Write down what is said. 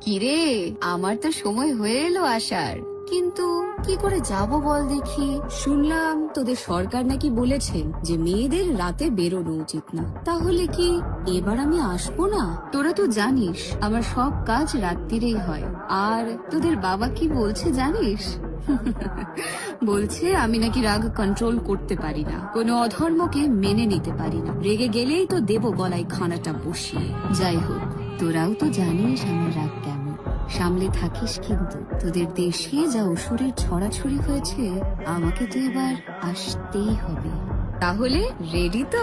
কিরে, আমার তো সময় হয়ে এলো আসার, কিন্তু কি করে যাব বল দেখি। শুনলাম তোদের সরকার নাকি বলেছেন যে মেয়েদের রাতে বেরোনো উচিত না, তাহলে কি এবার আমি আসবো না? তোরা তো জানিস আমার সব কাজ রাত্রিরেই হয়। আর তোদের বাবা কি বলছে জানিস? বলছে আমি নাকি রাগ কন্ট্রোল করতে পারি না, কোনো অধর্মকে মেনে নিতে পারি না, রেগে গেলেই তো দেব গলায় খানাটা বসিয়ে। যাই হোক, তোরাও তো জানিস আমার রাগ কেমন, সামলে থাকিস কিন্তু। তোদের দেশে যা অসুরের ছড়াছড়ি হয়েছে, আমাকে তো এবার আসতেই হবে। তাহলে রেডি তো?